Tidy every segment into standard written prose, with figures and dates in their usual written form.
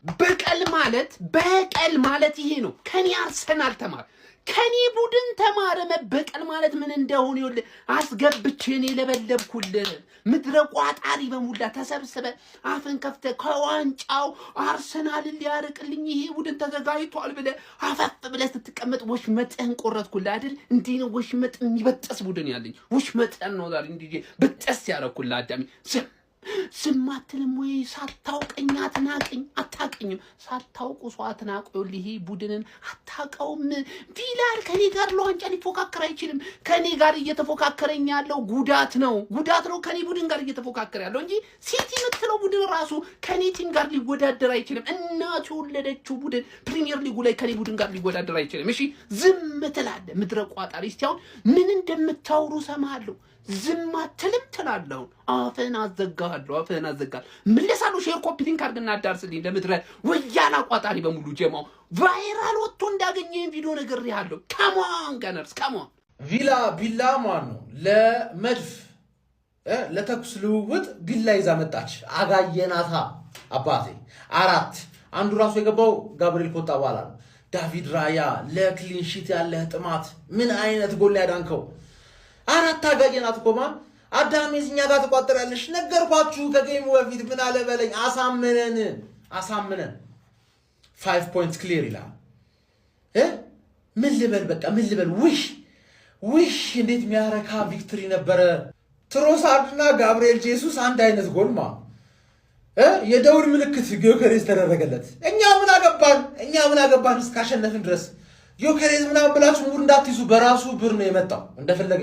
በቀል ማለት ይሄ ነው። ከኔ አርሰናል ተማር፣ ከኔ ቡድን ተማረ። መበቀል ማለት ምን እንደሆነ ይኸውልህ አስገብቼ እኔ ለበለብኩልህ። ምድረ ቋጣሪ በሙላ ተሰብስበ አፍን ከፍተ ከዋንጫው አርሰናልን ሊያርቅልኝ ይሄ ቡድን ተዘጋጅቷል ብለህ አፈፍ ብለህ ስትቀመጥ ወሽመጥህን ቆረጥኩልህ አይደል? እንዲህ ነው ወሽመጥ የሚበጠስ ቡድን ያለኝ። ወሽመጥህን ነው ዛሬ እንዲህ በጠስ ያረኩልህ አዳሚ። ዝም አትልም ወይ? ሳታውቀኝ አትናቀኝ። አታቀኝም። ሳታውቁ ሰው አትናቁ። ይሄ ቡድንን አታውቀውም። ቪላል ከኔ ጋር ለዋንጫ ሊፎካከር አይችልም። ከኔ ጋር እየተፎካከረኝ ያለው ጉዳት ነው። ከኔ ቡድን ጋር እየተፎካከረ ያለው እንጂ ሲቲ የምትለው ቡድን ራሱ ከኔ ቲም ጋር ሊወዳደር አይችልም። እናቱ የወለደችው ቡድን ፕሪሚየር ሊጉ ላይ ከኔ ቡድን ጋር ሊወዳደር አይችልም። እሺ ዝም ትላለህ ምድረ ቋጣሪ። እስቲ አሁን ምን እንደምታወሩ ሰማለሁ። ዝም አትልም ትላለህ። አፍህን አዘጋለሁ። መለሳሉ። ሼር ኮፒ ሊንክ አድርግና አዳርስልኝ ለምድረ ወያላ ቋጣሪ በሙሉ ጀማው ቫይራል ወጥቶ እንዳገኘኝ ቪዲዮ ነግሬሃለሁ። ካሞን ጋነርስ ካሞን። ቢላ ማን ነው ለመድፍ ለተኩስ ልውውጥ ቢላ ይዛ መጣች። አጋየናታ አባቴ። 4 አንዱ ራሱ የገባው ጋብሪኤል ኮታ በኋላ ነው። ዳቪድ ራያ ለክሊን ሺት ያለህ ጥማት ምን አይነት ጎል ያዳንከው! 4 አጋየናት እኮ ማን አዳሜ እኛ ጋር ተቋጥራለሽ። ነገርኳችሁ ከጌሙ በፊት ምን አለ በለኝ። አሳምነን 5 points clear ይላል። ምን ልበል በቃ ምን ልበል። ውሽ እንዴት የሚያረካ ቪክቶሪ ነበረ። ትሮሳርድና ጋብሪኤል ጄሱስ አንድ አይነት ጎልማ የደውል ምልክት ጊዮከሬዝ ተደረገለት። እኛ ምን አገባን እስካሸነፍን ድረስ። ጊዮከሬዝ ምናምን ብላችሁ ሙድ እንዳትይዙ። በራሱ ብር ነው የመጣው። እንደፈለገ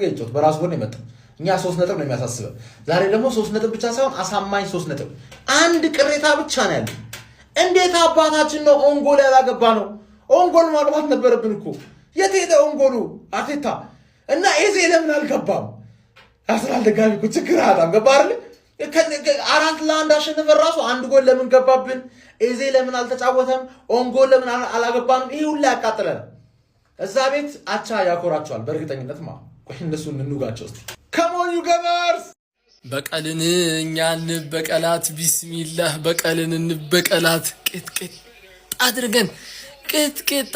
ይጫወት በራሱ ብር ነው የመጣው። እኛ 3 ነጥብ ነው የሚያሳስበው። ዛሬ ደግሞ 3 ነጥብ ብቻ ሳይሆን አሳማኝ 3 ነጥብ። አንድ ቅሬታ ብቻ ነው ያለው። እንዴት አባታችን ነው ኦንጎል ያላገባ ነው? ኦንጎል ማግባት ነበረብን እኮ። የት ሄደ ኦንጎሉ? አርቴታ እና ኤዜ ለምን አልገባም? አስራል ደጋሚ እኮ ችግር አጣም ገባ አይደል? 4-1 አሸነፈን። ራሱ አንድ ጎል ለምን ገባብን? ኤዜ ለምን አልተጫወተም? ኦንጎል ለምን አላገባንም? ይሄ ሁሉ ያቃጥላል። እዛ ቤት አቻ ያኮራቸዋል በእርግጠኝነት ቆይ እነሱን እንውጋቸው እስቲ። ከሞን ዩ ገበርስ በቀልን እኛ እንበቀላት። ቢስሚላህ በቀልን እንበቀላት። ቅጥቅጥ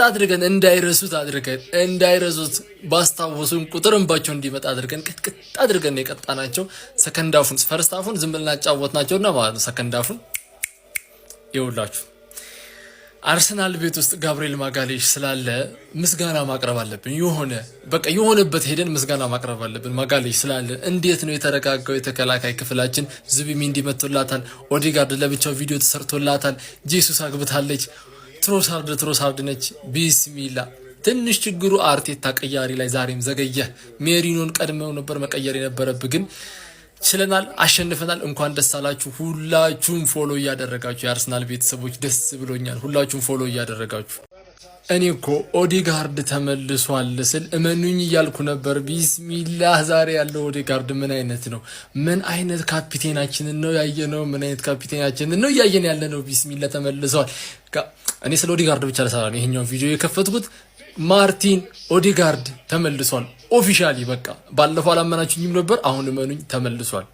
አድርገን እንዳይረሱት ባስታወሱን ቁጥር እንባቸው እንዲመጣ አድርገን ቅጥቅጥ አድርገን የቀጣናቸው። ሰከንዳፉን ፈርስታፉን ዝም ብለን አጫወትናቸውና ማለት ነው። ሰከንዳፉን ይውላችሁ አርሰናል ቤት ውስጥ ጋብሪኤል ማጋሌሽ ስላለ ምስጋና ማቅረብ አለብን። የሆነበት ሄደን ምስጋና ማቅረብ አለብን። ማጋሌሽ ስላለ እንዴት ነው የተረጋጋው የተከላካይ ክፍላችን። ዙቢሜንዲ መጥቶላታል። ኦዴጋርድ ለብቻው ቪዲዮ ተሰርቶላታል። ጄሱስ አግብታለች። ትሮሳርድ ነች። ቢስሚላ ትንሽ ችግሩ አርቴታ ቀያሪ ላይ ዛሬም ዘገየ። ሜሪኖን ቀድመው ነበር መቀየር የነበረብህ ግን ችለናል፣ አሸንፈናል። እንኳን ደስ አላችሁ። ሁላችሁም ፎሎ እያደረጋችሁ የአርሰናል ቤተሰቦች ደስ ብሎኛል። ሁላችሁም ፎሎ እያደረጋችሁ እኔ እኮ ኦዴጋርድ ተመልሷል ስል እመኑኝ እያልኩ ነበር። ቢስሚላህ ዛሬ ያለው ኦዴጋርድ ምን አይነት ነው? ምን አይነት ካፒቴናችንን ነው ያየነው? ምን አይነት ካፒቴናችንን ነው እያየን ያለነው? ቢስሚላህ ተመልሷል። እኔ ስለ ኦዴጋርድ ብቻ ለሰራ ነው ይሄኛውን ቪዲዮ የከፈትኩት። ማርቲን ኦዴጋርድ ተመልሷል ኦፊሻሊ። በቃ ባለፈው አላመናችሁኝም ነበር፣ አሁን እመኑኝ ተመልሷል።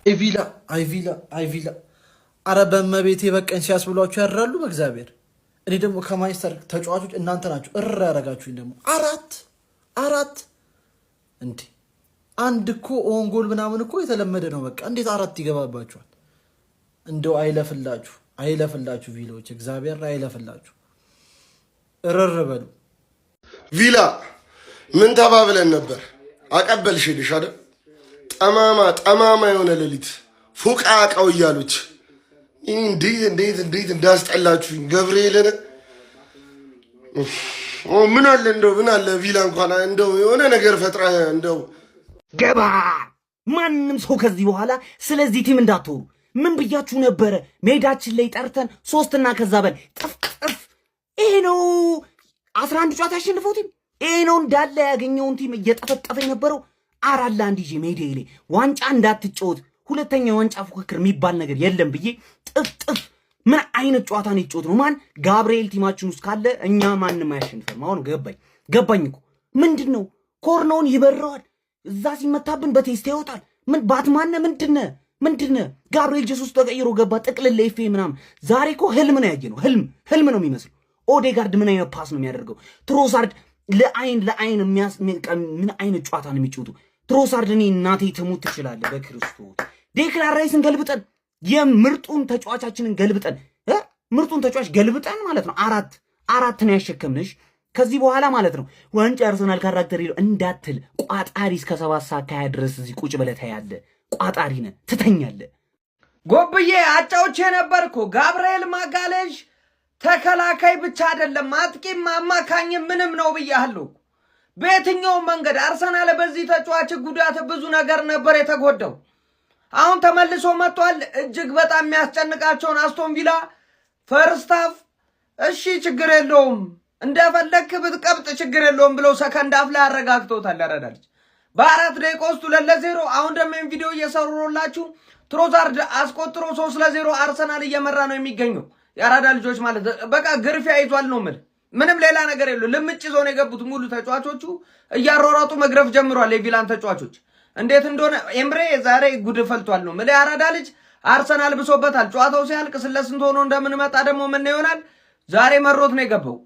አይቪላ አረ በመቤቴ በቀን ሲያስብሏችሁ ያድራሉ በእግዚአብሔር። እኔ ደግሞ ከማንቸስተር ተጫዋቾች እናንተ ናችሁ እረ ያረጋችሁኝ። ደግሞ አራት እንዴ አንድ እኮ ኦንጎል ምናምን እኮ የተለመደ ነው። በቃ እንዴት 4 ይገባባችኋል? እንደው አይለፍላችሁ ቪላዎች፣ እግዚአብሔር አይለፍላችሁ። እረር በሉ። ቪላ ምን ተባብለን ነበር? አቀበልሽልሽ አይደል? ጠማማ የሆነ ሌሊት ፉቃ አቃው እያሉች እንዴት እንዳስጠላችሁኝ ገብርኤልን። ምን አለ ቪላ እንኳን እንደው የሆነ ነገር ፈጥራ እንደው ገባ። ማንም ሰው ከዚህ በኋላ ስለዚህ ቲም እንዳትወሩ። ምን ብያችሁ ነበረ? ሜዳችን ላይ ጠርተን 3 እና ከዛ በል ጥፍ ይሄ ነው 11 ጨዋታ ያሸነፈው ቲም ይሄ ነው። እንዳለ ያገኘውን ቲም እየጠፈጠፈ የነበረው 4-1 ይዤ ሜዳ ላይ ዋንጫ እንዳትጫወት ሁለተኛ ዋንጫ ፉክክር የሚባል ነገር የለም ብዬ ጥፍ ምን አይነት ጨዋታ ነው ይጫወት ነው? ማን ጋብሪኤል ቲማችን ውስጥ ካለ እኛ ማንንም አያሸንፈም። አሁን ገባኝ እኮ ምንድነው ኮርናውን ይበረዋል። እዛ ሲመታብን በቴስታ ይወጣል። ምን ባትማነ ምንድነ ምንድነው? ጋብርኤል ጄሱስ ተቀይሮ ገባ ጥቅልል ለኤፌ ምናምን። ዛሬ እኮ ህልም ነው ያየነው። ህልም ነው የሚመስለው። ኦዴጋርድ ምን አይነት ፓስ ነው የሚያደርገው? ትሮሳርድ ለአይን ምን አይነት ጨዋታ ነው የሚጫወቱ? ትሮሳርድ እኔ እናቴ ትሙት ትችላለህ በክርስቶስ። ዴክላን ራይስን ገልብጠን የምርጡን ተጫዋቻችንን ገልብጠን ምርጡን ተጫዋች ገልብጠን ማለት ነው አራት ነው ያሸከምንሽ። ከዚህ በኋላ ማለት ነው ዋንጫ አርሰናል ካራክተር ይለው እንዳትል ቋጣሪ እስከ 7 ሰዓት ከ20 ድረስ እዚህ ቁጭ ብለህ ታያለህ። ቋጣሪ ነህ ትተኛለህ። ጎብዬ አጫውቼ ነበርኩ። ጋብርኤል ማጋሌዥ ተከላካይ ብቻ አይደለም አጥቂም አማካኝም ምንም ነው ብያለሁ። በየትኛውም መንገድ አርሰናል በዚህ ተጫዋች ጉዳት ብዙ ነገር ነበር የተጎዳው። አሁን ተመልሶ መጥቷል። እጅግ በጣም የሚያስጨንቃቸውን አስቶን ቪላ ፈርስት ሃፍ እሺ ችግር የለውም እንደፈለክ ብትቀብጥ ችግር የለውም ብለው ሰከንድ ሃፍ ላይ አረጋግተውታል። ያረዳልች በ4 ደቂቃ ውስጥ 2-0። አሁን ደግሞ ቪዲዮ እየሰሩላችሁ ትሮሳርድ አስቆጥሮ 3-0 አርሰናል እየመራ ነው የሚገኘው። ያራዳ ልጆች ማለት በቃ ግርፊያ ይዟል ነው ምንም ሌላ ነገር የለው። ልምጭ ይዞ ነው የገቡት ሙሉ ተጫዋቾቹ እያሯሯጡ መግረፍ ጀምሯል። የቪላን ተጫዋቾች እንዴት እንደሆነ ኤምሬ ዛሬ ጉድ ፈልቷል ነው ያራዳ ልጅ። አርሰናል ብሶበታል። ጨዋታው ሲያልቅ ስለስንት ሆኖ እንደምንመጣ ደግሞ ምን ይሆናል? ዛሬ መሮት ነው የገባው።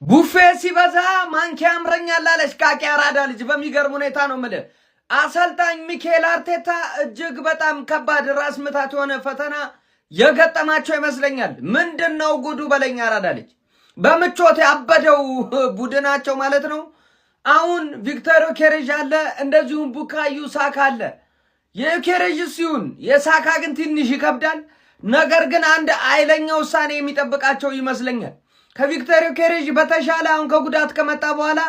ቡፌ ሲበዛ ማንኪያ ያምረኛል አለች ቃቂ ያራዳ ልጅ። በሚገርም ሁኔታ ነው አሰልጣኝ ሚኬል አርቴታ እጅግ በጣም ከባድ ራስ ምታት የሆነ ፈተና የገጠማቸው ይመስለኛል። ምንድነው ጉዱ በለኛ ያራዳ ልጅ። በምቾት ያበደው ቡድናቸው ማለት ነው። አሁን ቪክተር ኬሬጅ አለ፣ እንደዚሁም ቡካዩ ሳካ አለ። የኬሬጅ ሲሆን የሳካ ግን ትንሽ ይከብዳል። ነገር ግን አንድ ኃይለኛ ውሳኔ የሚጠብቃቸው ይመስለኛል። ከቪክተር ኬሬጅ በተሻለ አሁን ከጉዳት ከመጣ በኋላ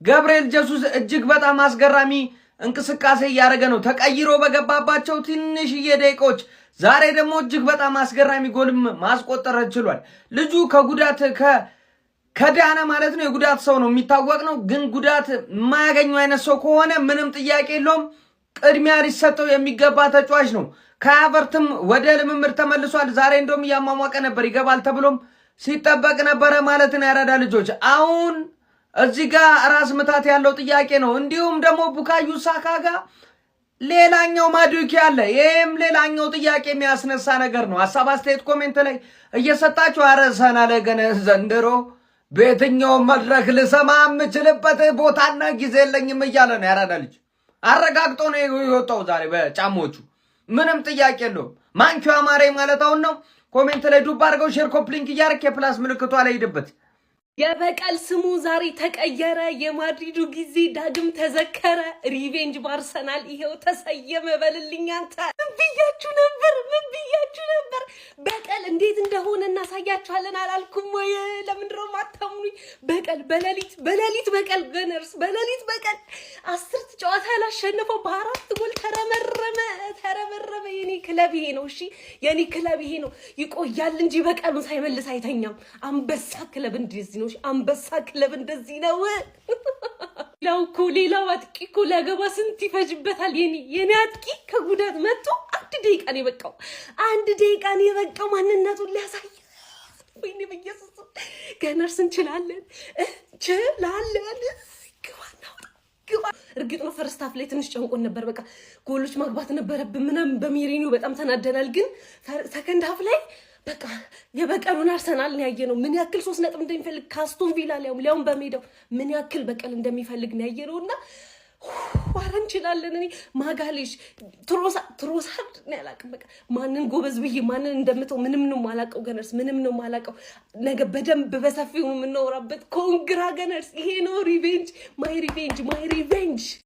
ጋብርኤል ጄሱስ እጅግ በጣም አስገራሚ እንቅስቃሴ እያደረገ ነው። ተቀይሮ በገባባቸው ትንሽዬ ደቂቃዎች ዛሬ ደግሞ እጅግ በጣም አስገራሚ ጎልም ማስቆጠር ችሏል። ልጁ ከጉዳት ከዳነ ማለት ነው የጉዳት ሰው ነው የሚታወቅ ነው። ግን ጉዳት የማያገኘው አይነት ሰው ከሆነ ምንም ጥያቄ የለውም ቅድሚያ ሊሰጠው የሚገባ ተጫዋች ነው። ከሀቨርትም ወደ ልምምድ ተመልሷል። ዛሬ እንደውም እያሟሟቀ ነበር ይገባል ተብሎም ሲጠበቅ ነበረ ማለት ነው። ያራዳ ልጆች አሁን እዚህ ጋር ራስ ምታት ያለው ጥያቄ ነው። እንዲሁም ደግሞ ቡካዩ ሳካ ጋር ሌላኛው ማዱኪ አለ። ይሄም ሌላኛው ጥያቄ የሚያስነሳ ነገር ነው። ሐሳብ አስተያየት ኮሜንት ላይ እየሰጣችሁ አርሰናል ገነ ዘንድሮ በየትኛውም መድረክ ልሰማ የምችልበት ቦታና ጊዜ የለኝም እያለ ነው። ያራዳ ልጅ አረጋግጦ ነው የወጣው ዛሬ በጫሞቹ ምንም ጥያቄ የለውም። ማንኪው አማሬ ማለት አሁን ነው። ኮሜንት ላይ ዱብ አድርገው ሼር ኮፕሊንክ እያደረክ የፕላስ ምልክቷ ላይ ሂድበት። የበቀል ስሙ ዛሬ ተቀየረ። የማድሪዱ ጊዜ ዳግም ተዘከረ። ሪቬንጅ በአርሰናል ይሄው ተሰየመ። በልልኝ አንተ። ምን ብያችሁ ነበር? በቀል እንዴት እንደሆነ እናሳያችኋለን አላልኩም ወይ? ለምንድን ነው የማታምኑኝ? በቀል በሌሊት በቀል ገነርስ በሌሊት በቀል 10 ጨዋታ ያላሸነፈው በ4 ጎል ተረመረመ። የኔ ክለብ ይሄ ነው። እሺ የኔ ክለብ ይሄ ነው። ይቆያል እንጂ በቀሉን ሳይመልስ አይተኛም። አንበሳ ክለብ እንደዚህ ነው። አንበሳ ክለብ እንደዚህ ነው። ሌላው አጥቂ እኮ ሊያገባ ስንት ይፈጅበታል። የኔ አጥቂ ከጉዳት መጥቶ 1 ደቂቃ ነው የበቃው። 1 ደቂቃ ነው የበቃው ማንነቱን ሊያሳይ። ወይኔ በኢየሱስ ገነርስ እንችላለን። ግባ። እርግጥ ነው ፈርስት ሃፍ ላይ ትንሽ ጨንቆን ነበር። በቃ ጎሎች ማግባት ነበረብን ምናምን በሜሪኒዮ በጣም ተናደናል። ግን ሰከንድ ሃፍ ላይ በቃ የበቀሉን አርሰናል ነው ያየነው። ምን ያክል 3 ነጥብ እንደሚፈልግ ካስቶን ቪላ ሊያውም በሜዳው ምን ያክል በቀል እንደሚፈልግ ነው ያየነውና ዋራ እንችላለን። እኔ ማጋሌሽ ትሮሳርድ ነው ያላቅም። በቃ ማንን ጎበዝ ብዬ ማንን እንደምተው ምንም ነው ማላቀው። ገነርስ ምንም ነው ማላቀው። ነገ በደንብ በሰፊው ነው የምናወራበት። ኮንግራ ገነርስ። ይሄ ነው ሪቬንጅ ማይ ሪቬንጅ